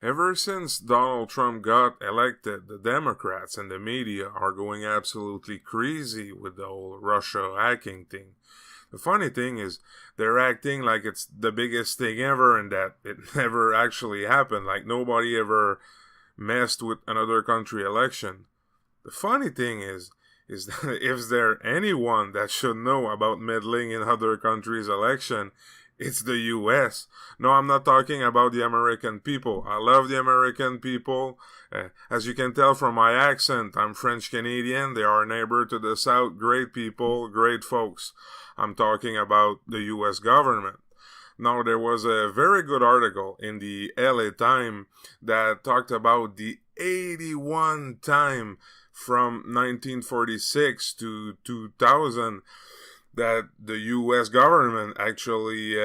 Ever since Donald Trump got elected, the Democrats and the media are going absolutely crazy with the whole Russia hacking thing. The funny thing is, they're acting like it's the biggest thing ever and that it never actually happened, like nobody ever messed with another country election. The funny thing is that if there anyone that should know about meddling in other countries' election, it's the US. No, I'm not talking about the American people. I love the American people. As you can tell from my accent, I'm French Canadian. They are a neighbor to the south. Great people, great folks. I'm talking about the US government. Now, there was a very good article in the LA Times that talked about the 81 time from 1946 to 2000 that the US government actually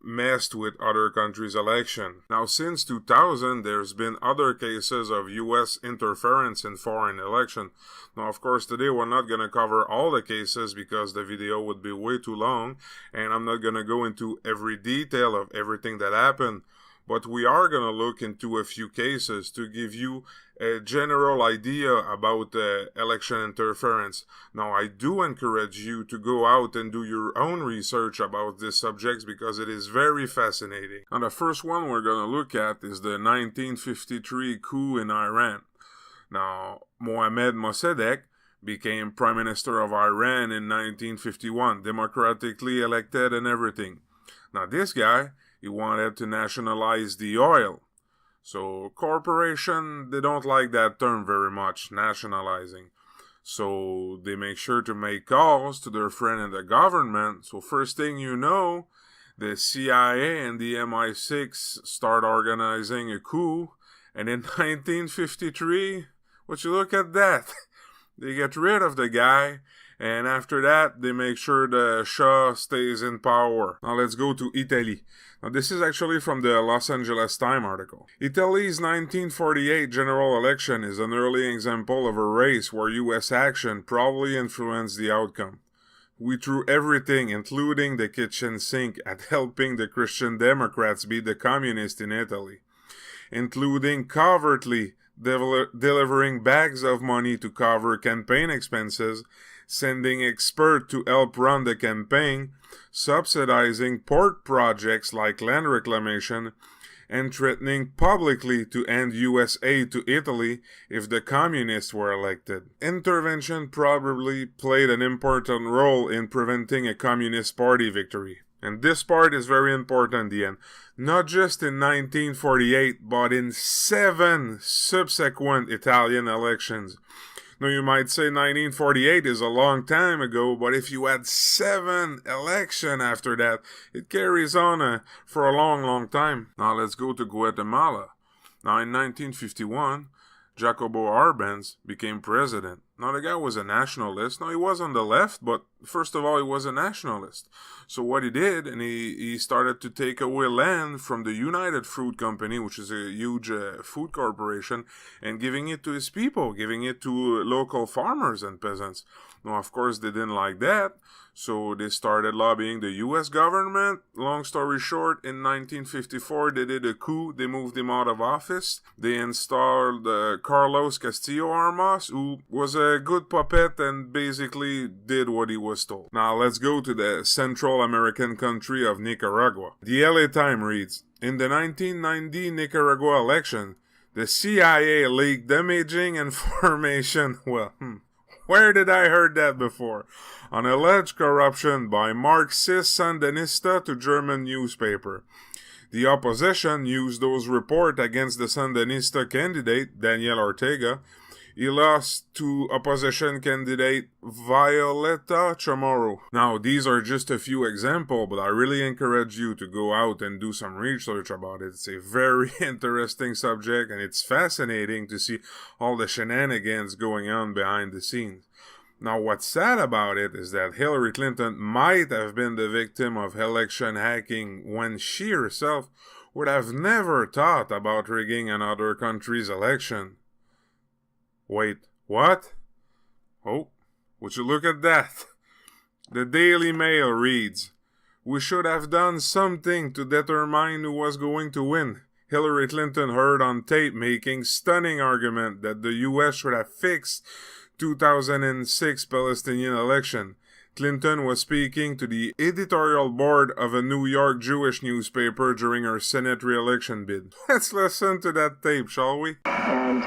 messed with other countries' election. Now, since 2000, there's been other cases of US interference in foreign election. Now, of course, today we're not going to cover all the cases because the video would be way too long, and I'm not going to go into every detail of everything that happened. But we are going to look into a few cases to give you a general idea about election interference. Now, I do encourage you to go out and do your own research about this subject because it is very fascinating. Now, the first one we're going to look at is the 1953 coup in Iran. Now, Mohammad Mossadegh became Prime Minister of Iran in 1951, democratically elected and everything. Now, this guy, he wanted to nationalize the oil. So, corporation, they don't like that term very much, nationalizing. So, they make sure to make calls to their friend in the government. So, first thing you know, the CIA and the MI6 start organizing a coup. And in 1953, would you look at that? They get rid of the guy. And after that, they make sure the Shah stays in power. Now let's go to Italy. Now this is actually from the Los Angeles Times article. Italy's 1948 general election is an early example of a race where US action probably influenced the outcome. We threw everything, including the kitchen sink, at helping the Christian Democrats beat the communists in Italy, including covertly delivering bags of money to cover campaign expenses, sending experts to help run the campaign, subsidizing port projects like land reclamation, and threatening publicly to end US aid to Italy if the communists were elected. Intervention probably played an important role in preventing a Communist Party victory. And this part is very important, Ian. Not just in 1948, but in 7 subsequent Italian elections. Now, you might say 1948 is a long time ago, but if you had 7 elections after that, it carries on for a long, long time. Now, let's go to Guatemala. Now, in 1951, Jacobo Arbenz became president. Now, the guy was a nationalist. Now, he was on the left, but first of all, he was a nationalist. So what he did, and he started to take away land from the United Fruit Company, which is a huge food corporation, and giving it to his people, giving it to local farmers and peasants. Now, of course, they didn't like that, so they started lobbying the U.S. government. Long story short, in 1954, they did a coup. They moved him out of office. They installed Carlos Castillo Armas, who was a good puppet and basically did what he was told. Now, let's go to the Central American country of Nicaragua. The LA Times reads, in the 1990 Nicaragua election, the CIA leaked damaging information. Where did I heard that before? On alleged corruption by Marxist Sandinista to German newspaper. The opposition used those reports against the Sandinista candidate, Daniel Ortega. He lost to opposition candidate Violeta Chamorro. Now, these are just a few examples, but I really encourage you to go out and do some research about it. It's a very interesting subject, and it's fascinating to see all the shenanigans going on behind the scenes. Now, what's sad about it is that Hillary Clinton might have been the victim of election hacking when she herself would have never thought about rigging another country's election. Wait, what? Oh, would you look at that? The Daily Mail reads, we should have done something to determine who was going to win. Hillary Clinton heard on tape making stunning argument that the US should have fixed 2006 Palestinian election. Clinton was speaking to the editorial board of a New York Jewish newspaper during her Senate re-election bid. Let's listen to that tape, shall we? And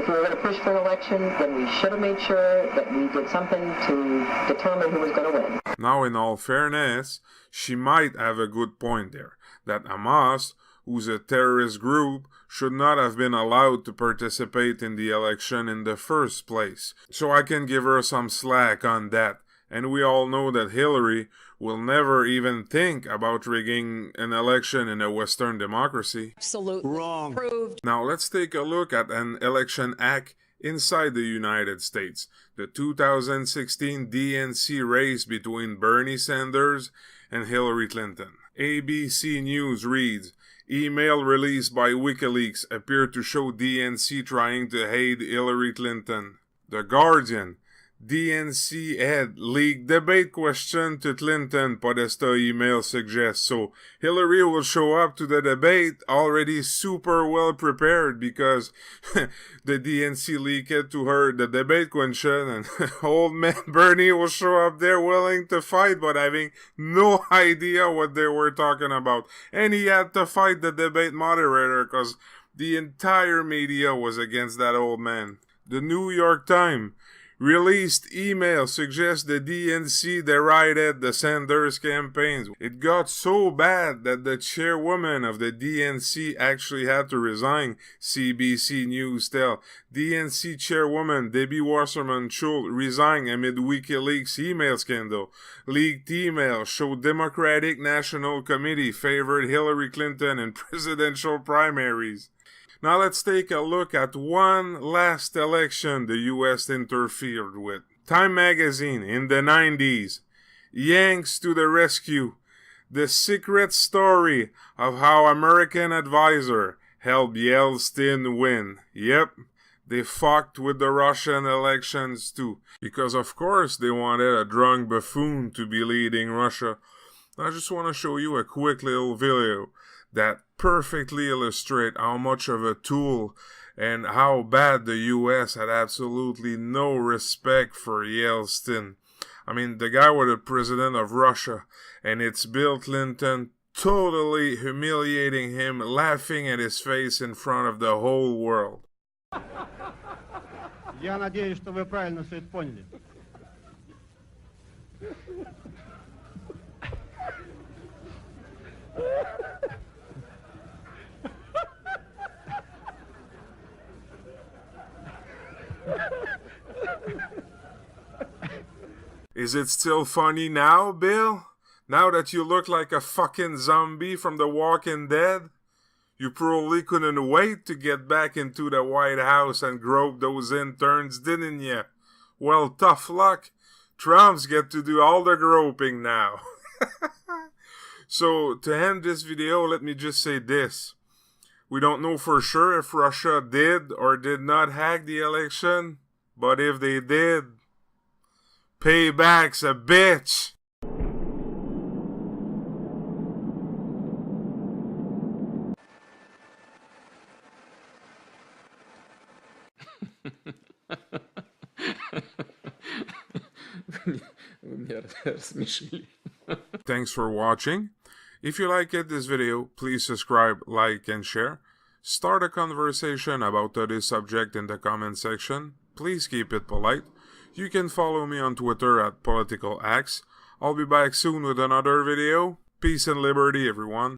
if we were going to push for an election, then we should have made sure that we did something to determine who was going to win. Now, in all fairness, she might have a good point there, that Hamas, who's a terrorist group, should not have been allowed to participate in the election in the first place. So I can give her some slack on that. And we all know that Hillary will never even think about rigging an election in a Western democracy. Absolutely. Wrong. Proved. Now let's take a look at an election act inside the United States. The 2016 DNC race between Bernie Sanders and Hillary Clinton. ABC News reads, email released by WikiLeaks appear to show DNC trying to aid Hillary Clinton. The Guardian, DNC head leaked debate question to Clinton, Podesta email suggests. So Hillary will show up to the debate already super well prepared because the DNC leaked to her the debate question, and old man Bernie will show up there willing to fight but having no idea what they were talking about. And he had to fight the debate moderator because the entire media was against that old man. The New York Times released email suggests the DNC derided the Sanders campaigns. It got so bad that the chairwoman of the DNC actually had to resign, CBC News tell. DNC chairwoman Debbie Wasserman Schultz resigned amid WikiLeaks email scandal. Leaked email showed Democratic National Committee favored Hillary Clinton in presidential primaries. Now let's take a look at one last election the US interfered with. Time magazine in the 90s. Yanks to the rescue. The secret story of how American advisor helped Yeltsin win. Yep, they fucked with the Russian elections too. Because of course they wanted a drunk buffoon to be leading Russia. I just want to show you a quick little video that perfectly illustrate how much of a tool and how bad the US had absolutely no respect for Yeltsin. I mean, the guy was the president of Russia, and it's Bill Clinton totally humiliating him, laughing at his face in front of the whole world. Я надеюсь, что вы правильно все это поняли. Is it still funny now, Bill? Now that you look like a fucking zombie from The Walking Dead? You probably couldn't wait to get back into the White House and grope those interns, didn't you? Well, tough luck. Trumps get to do all the groping now. So, to end this video, let me just say this. We don't know for sure if Russia did or did not hack the election, but if they did, payback's a bitch. Thanks for watching. If you liked this video, please subscribe, like, and share. Start a conversation about today's subject in the comment section. Please keep it polite. You can follow me on Twitter at PoliticalAxe. I'll be back soon with another video. Peace and liberty, everyone.